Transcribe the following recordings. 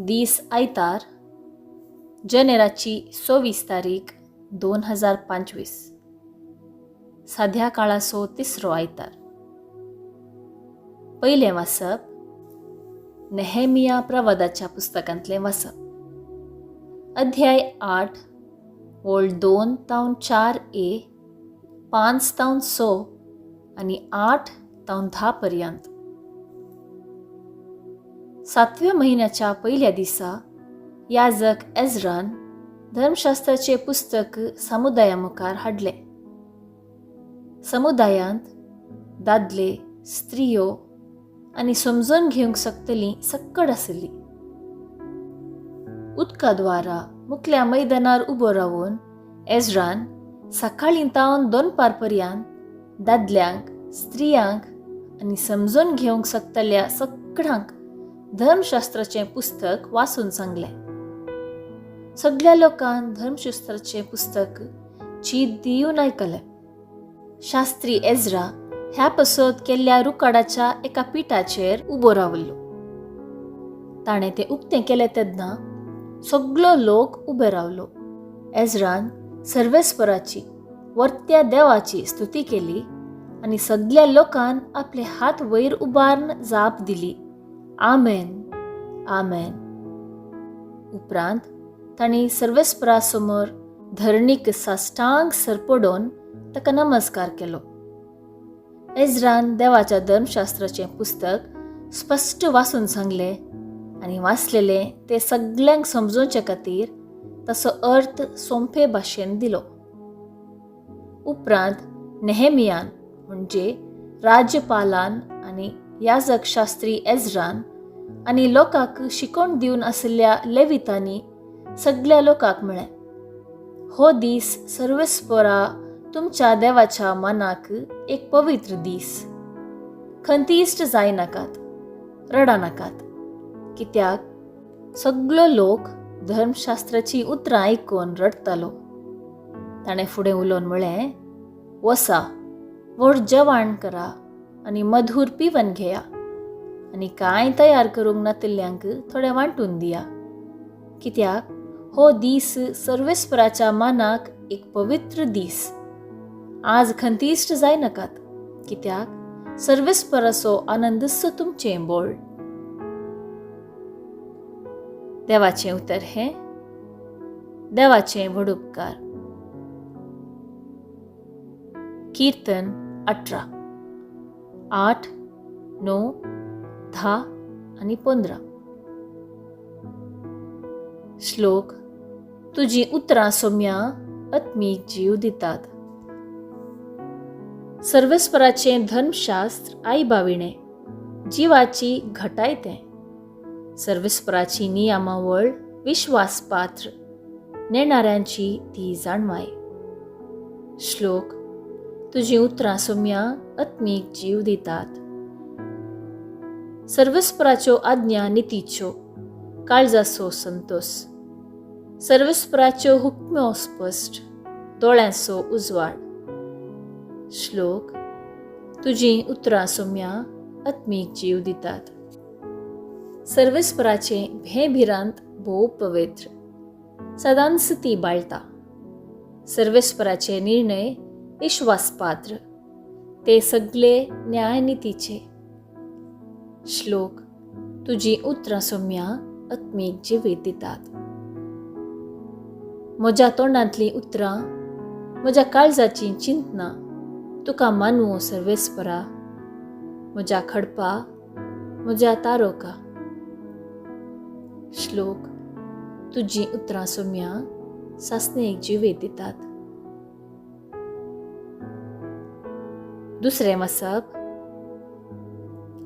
दीस आयतार जानेराची 26 तारीख 2025 साध्या काळाचो तिसरो आयतार. पयलें वाचप नेहेमिया प्रवादाच्या पुस्तकांतलें वाचप. अध्याय 8 वोळ 2 तावन 4a 5 तावन 6 आनी 8 तावन 10 पर्यंत. 7व्या म्हयन्याच्या पयल्या दिसा याजक एज्रान धर्मशास्त्राचे पुस्तक समुदाया मुखार हाडले. समुदायांत दादले, स्त्रियो आनी समजून घेवंक शकतलीं सक्कड आसली. उदका द्वारा मुखल्या मैदानार उबो रावन एज्रान सकाळीं तावन दनपार पर्यंत दादल्यांक, स्त्रियांक आनी समजून घेवंक शकतल्या सगळ्यांक धर्मशास्त्राचें पुस्तक वाचून सांगलें. सगळ्या लोकांक धर्मशास्त्राचें पुस्तक चीत दिवन आयकलें. शास्त्री एज्रा ह्या पसत केल्ल्या रुकाडाच्या एका पिठाचेर उबो रावल्लो. ताणें तें उक्तें केलें तेन्ना सगळो लोक उबे रावलो. एज्रान सर्वेस्पराची वर्त्या देवाची स्तुती केली आनी सगळ्या लोकांन आपले हात वयर उबारून जाप दिली, आमेन, आमेन. उपरांत तांणी सर्वेस्परा समोर धरणीक साश्टांग सरपडोवन ताका नमस्कार केलो. एज्रान देवाच्या धर्मशास्त्राचें पुस्तक स्पश्ट वाचून सांगलें आनी वाचलेलें तें सगळ्यांक समजोवचे खातीर ताचो अर्थ सोंपे भाशेन दिलो. उपरांत नेहेमियान म्हणजे राज्यपालान आनी याजक शास्त्री एज्रान आनी लोकांक शिकोवन दिवन आशिल्ल्या लेवितांनी सगळ्या लोकांक म्हळें, हो दीस सर्वेस्परा तुमच्या देवाच्या मनाक एक पवित्र दीस. खंतीश्ट जायनाकात, रडनाकात, कित्याक सगळो लोक धर्मशास्त्राची उतरां आयकून रडतालो. ताणें फुडें उलोवन म्हळें, वसा, व्हड जेवण करा आनी मधूर पिवन घेया आनी कांय तयार करूंक नातिल्ल्यांक थोडें वांटून दिया, कित्याक हो दीस सर्वेस्पराच्या मनाक एक पवित्र दीस. आज खंतीश्ट जायनाकात, कित्याक सर्वेस्पराचो आनंदस तुमचें बोळ. देवाचें उतर हें, देवाचें व्हड उपकार. कीर्तन 18, 8, 9, 10 आनी 15. श्लोक. तुजी उतरां सोम्या आत्मीक जीव दितात. सर्वेस्पराचें धर्मशास्त्र आईबाविणें, जिवाची घटाय तें. सर्वेस्पराची नियमावळ विश्वासपात्र, नेणाऱ्यांची ती जाणवाय. श्लोक. तुजी उतरां सोम्या आत्मीक जीव दितात. सर्वेस्पराच्यो आज्ञा नितीच्यो, काळजाचो संतोष. सर्वेस्पराच्यो हुक्म्यो स्पश्ट, दोळ्यांचो उजवाड. श्लोक. तुजी उतरां सोम्या आत्मीक जीव दितात. सर्वेस्पराचें भेभिरांत भोव पवित्र, सदांच ती बाळटा. सर्वेस्पराचे निर्णय विश्वासपात्र, ते सगळे न्यायनितीचे. श्लोक. तुजी उतरां सोम्या आत्मीक जिवीत दितात. म्हज्या तोंडांतलीं उतरां, म्हज्या काळजाची चिंतना तुका मानवो सर्वेस्परा, म्हज्या खडपा, म्हज्या तारोका. श्लोक. तुजी उतरां सोम्या सासणेक जिवीत दितात. दुसरें वाचप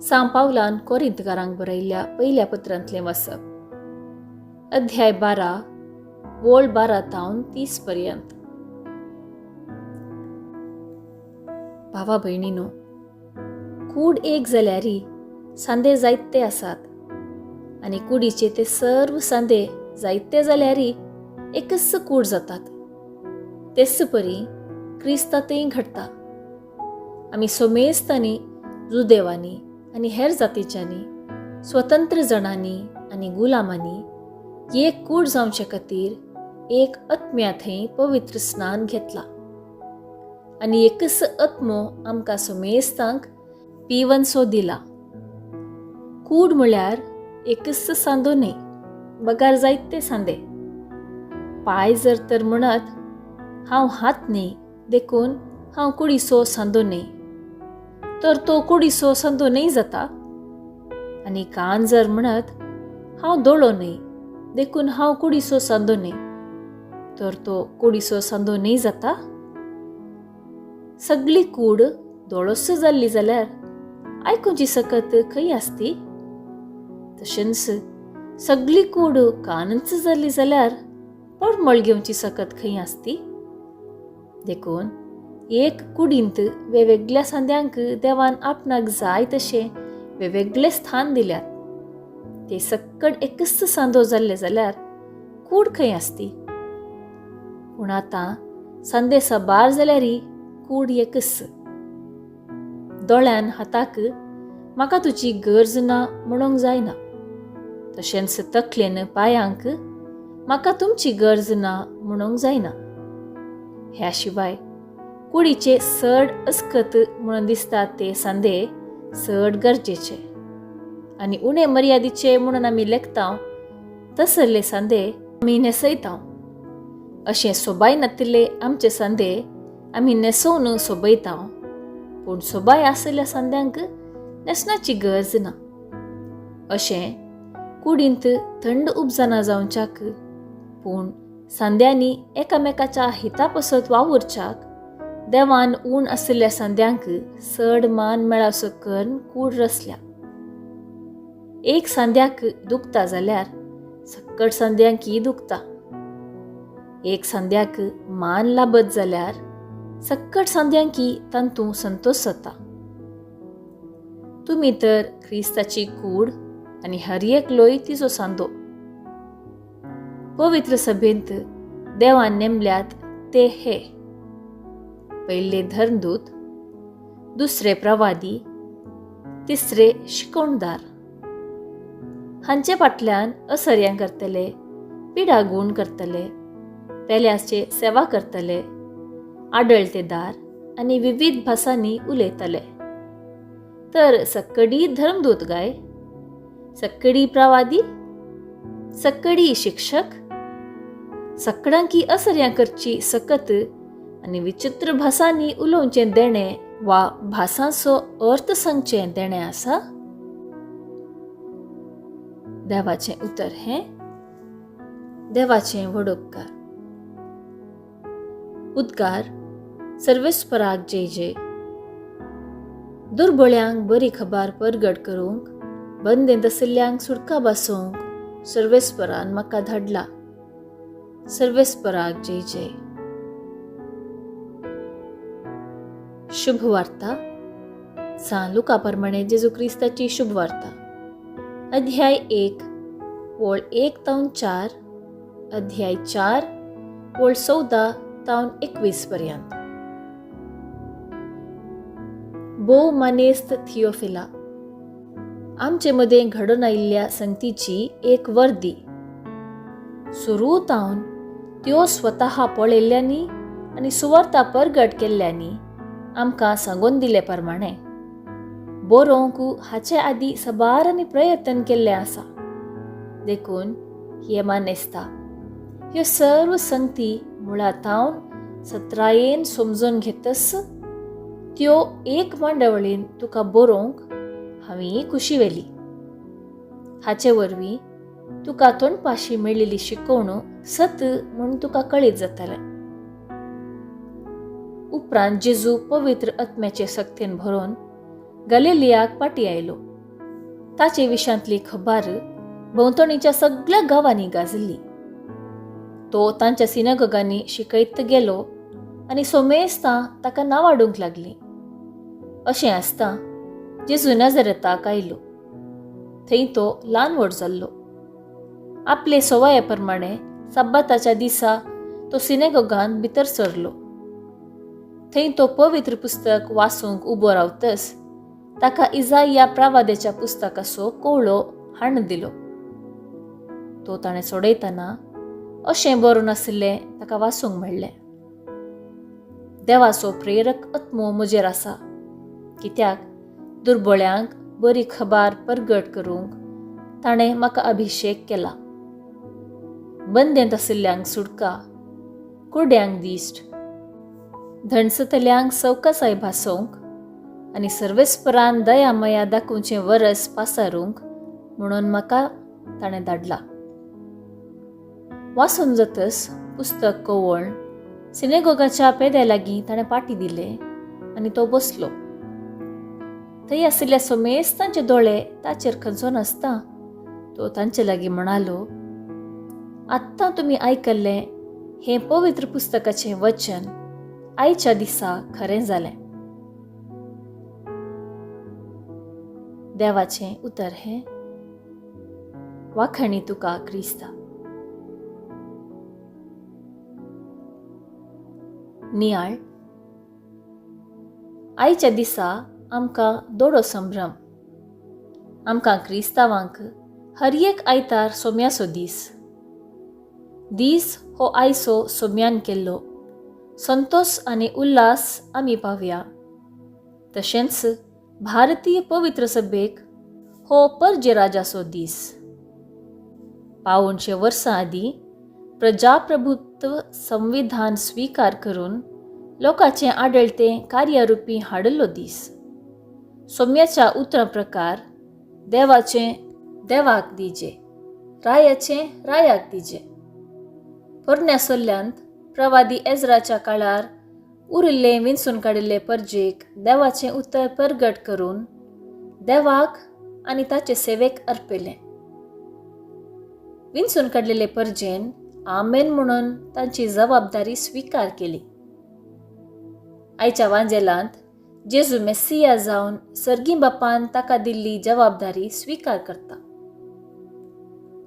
सांव पावलान कोरिंथकारांक बरयल्ल्या पयल्या पत्रांतलें वाचप. अध्याय 12 वोळ 12 तावन 30 पर्यंत. भावा भयणीनो, कूड एक जाल्यारी सांदे जायते आसात आनी कुडीचे ते सर्व सांदे जायते जाल्यारी एकच कूड जातात. तेच परी क्रिस्तांतय घडटा. आमी सोमेस्तांनी, जुदेवांनी आनी हेर जातीच्यांनी, स्वतंत्र जणांनी आनी गुलामांनी एक कूड जावचे खातीर एक आत्म्या थंय पवित्र स्नान घेतला आनी एकच आत्मो आमकां समेस्तांक पिवनसो दिला. कूड म्हळ्यार एकच सांदो न्ही, बगार जायते सांदे. पाय जर तर म्हणत हांव हात न्ही, देखून हांव कुडीसो सांदो न्ही, तर तो कुडीसो सांदो न्ही जाता. आनी कान जर म्हणत हांव दोळो न्ही, देखून हांव कुडीसो सांदो न्ही, तर तो कुडीसो सांदो न्ही जाता. सगळी कूड दोळोस जाल्ली जाल्यार आयकुची सकत खंय आसती. तशेंच सगळी कूड कानच जाल्ली जाल्यार पडमळ घेवची सकत खंय आसती. देखून एक कुडींत वेगवेगळ्या सांद्यांक देवान आपणाक जाय तशे वेगवेगळे स्थान दिल्यात. ते सक्कड एकच सांदो जाल्ले जाल्यार कूड खंय आसती. पूण आतां सांदे साबार जाल्यारय कूड एकच. दोळ्यान हाताक म्हाका तुजी गरज ना म्हणूंक जायना. तशेंच तकलेन पांयांक म्हाका तुमची गरज ना म्हणूंक जायना. ह्या शिवाय कुडीचे चड अस्कत म्हणून दिसतात ते सांदे चड गरजेचे आनी उणे मर्यादेचे म्हणून आमी लेखतां तसले सांदे आमी नेसयतां. अशें सोबाय नातिल्ले आमचे सांदे आमी नेसोवन सोबयतां, पूण सोबाय आसल्या सांद्यांक नेसनाची गरज ना. अशें कुडींत थंड उपजाना जावच्याक, पूण सांद्यांनी एकामेकाच्या हिता पसत वावुरच्याक देवान ऊण आसल्या सांद्यांक चड मान मेळासो करून कूड रचल्या. एक सांद्याक दुखता जाल्यार सक्कड सांद्यांकी दुखता. एक सांद्याक मान लाबत जाल्यार सक्कड सांद्यांकी तांतू संतोष जाता. तुमी तर क्रिस्ताची कूड आनी हर एकलोय तिचो सांदो. पवित्र सभेंत देवान नेमल्यात ते हे: पयले धर्मदूत, दुसरे प्रवादी, तिसरे शिकोणदार. हांचे फाटल्यान असर्यां करतले, पिडा गूण करतले, पेल्याचे सेवा करतले, आडळतेदार आनी विविध भासांनी उलयतले. तर सक्कडी धर्मदूत गाय, सक्कडी प्रवादी, सक्कडी शिक्षक, सक्कडांकी असर्यां करची सकत आनी विचित्र भासांनी उलोवचें देणे वा भासांचो अर्थ सांगचें देणे आसा? देवाचें उतर हें: देवाचें व्हड उपकार. उद्गार सर्वेस्पराक जय जय. दुर्बळ्यांक बरी खबर परगट करूंक, बंदेंत आशिल्ल्यांक सुटका बसोवंक सर्वेस्परान म्हाका धाडला. सर्वेस्पराक जय जय. शुभ वार्ता सान लुका प्रमाणे जेजू क्रिस्ताची शुभ वार्ता. अध्याय 1 वळ 1 तावन 4, अध्याय 4 वळ 14 तावन 21 पर्यंत. बो मानेस्त थियोफिला, आमचे मदें घडून आयिल्ल्या संगतीची एक वर्दी. सुरू तावन त्यो स्वता पळयल्ल्यांनी आनी सुवार्ता परगट केल्ल्यांनी आमकां सांगून दिले प्रमाणे बरोवंक हाचे आदीं सबारांनी प्रयत्न केल्ले आसा. देखून हे मानेस्ता, ह्यो सर्व संगती मुळातावन सत्रायेन समजून घेतस त्यो एक मांडवळीन तुका बरोवंक हांवें खुशी वेली. हाचे वरवीं तुका तोंडपाशी मेळिल्ली शिकवणूक सत म्हूण तुका कळीत जातलें. उपरांत जेजू पवित्र आत्म्याचे सक्तीन भरून गलिलियाक पाटी आयलो. ताचे विशांतली खबर भोंवतणीच्या सगळ्या गांवांनी गाजली. तो तांच्या सिनेगोगांनी शिकयत गेलो आनी सोमेस्तां ताका नांवाडूंक लागलीं. अशें आसता जेजू नाजरेताक आयलो. थंय तो ल्हान व्हड जाल्लो. आपले सवये प्रमाणे सब्बाताच्या दिसा तो सिनेगोगांत भितर सरलो. थंय तो पवित्र पुस्तक वाचूंक उबो रावतस ताका इजाया प्रवाद्याच्या पुस्तकाचो कवळो हाण दिलो. तो ताणें सोडयतना अशें बरोवन आशिल्लें ताका वाचूंक मेळ्ळें. देवाचो प्रेरक आत्मो म्हजेर आसा, कित्याक दुर्बळ्यांक बरी खबर परगट करूंक ताणें म्हाका अभिशेक केला. बंदेंत आशिल्ल्यांक सुटका, कुरड्यांक दिश्ट, धणसतल्यांक सवकासाय भासोवंक आनी सर्वेस्परान दया माया दाखोवचें वरस पासारूंक म्हणून म्हाका ताणें धाडला. वाचून जातच पुस्तक कवळण सिनेगोगाच्या पेद्या लागीं ताणें पाटी दिले आनी तो बसलो. थंय आशिल्ल्या सोमेस तांचे दोळे ताचेर खंयचो नासता तो तांचे लागीं म्हणालो, आत्तां तुमी आयकल्लें हें पवित्र पुस्तकाचें वचन आयच्या दिसा खरें जालें. देवाचें उतर हें, वाखणी तुका क्रिस्ता. नियाळ. आयच्या दिसा आमकां दोडो संभ्रम. आमकां क्रिस्तांवांक हर एक आयतार सोम्याचो दीस हो आयचो सोम्यान केल्लो संतोष आनी उल्हास आमी पावया. तशेंच भारतीय पवित्र सभेक हो पर्जे राजाचो दीस. 500 वर्सां आदीं प्रजाप्रभुत्व संविधान स्वीकार करून लोकांचें आडळतें कार्यारुपी हाडलो दीस. सोम्याच्या उतरां प्रकार देवाचें देवाक दिजे, रायाचें रायाक दिजे. पोरण्या सल्ल्यांत प्रवादी एजराच्या काळार उरिल्ले विंचून काडिल्ले पर्जेक देवाचें उतर परगट करून देवाक आनी ताचे सेवेक अर्पिल्लें. विंचून काडलेले पर्जेन आमेन म्हणून तांची जबाबदारी स्वीकार केली. आयच्या वांजेलांत जेजू मेस्सिया जावन सर्गी बापान ताका दिल्ली जबाबदारी स्वीकार करता.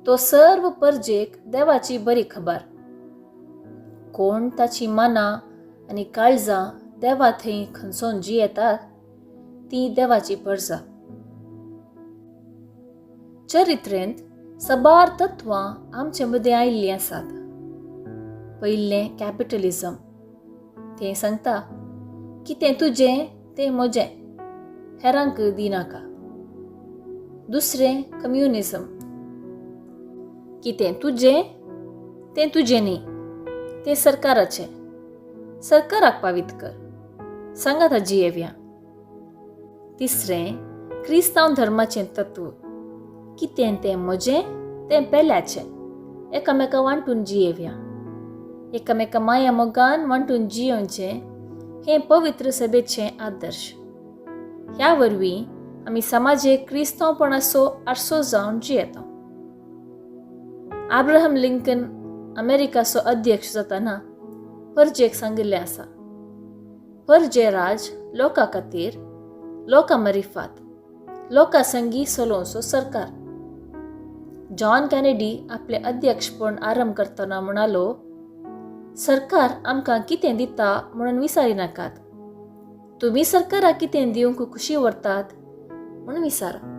तो सर्व पर्जेक देवाची बरी खबर. कोण ताची मनां आनी काळजां देवा थंय खंचोन जियेतात ती देवाची परजा. चरित्रेंत सबार तत्वां आमचे मदें आयिल्लीं आसात. पयलें कॅपिटलिझम. तें सांगता कितें तुजें तें म्हजें, हेरांक दिनाका. दुसरें कम्युनिझम. कितें तुजें तें तुजें न्ही, तें सरकाराचें, सरकाराक पावीत कर, सांगाता जियेव्या. तिसरें क्रिस्तांव धर्माचें तत्व. कितें तें म्हजें तें पेल्याचें, एकामेका वांटून जियेव्या. एकामेका माया मोगान वांटून जियोवचें हें पवित्र सभेचें आदर्श. ह्या वरवीं आमी समाजीक क्रिस्तांवपणाचो आरसो जावन जियेता. अब्राहम लिंकन अमेरिकाचो अध्यक्ष जाताना पर्जेक सांगिल्लें आसा, पर्जे राज लोकां खातीर, लोकां मरिफात, लोकां संगी चलोवचो सरकार. जॉन कॅनेडी आपलें अध्यक्षपण आरंभ करतना म्हणालो, सरकार आमकां कितें दिता म्हणून विचारी नाकात, तुमी सरकाराक कितें दिवंक खुशी व्हरतात म्हूण विचारा.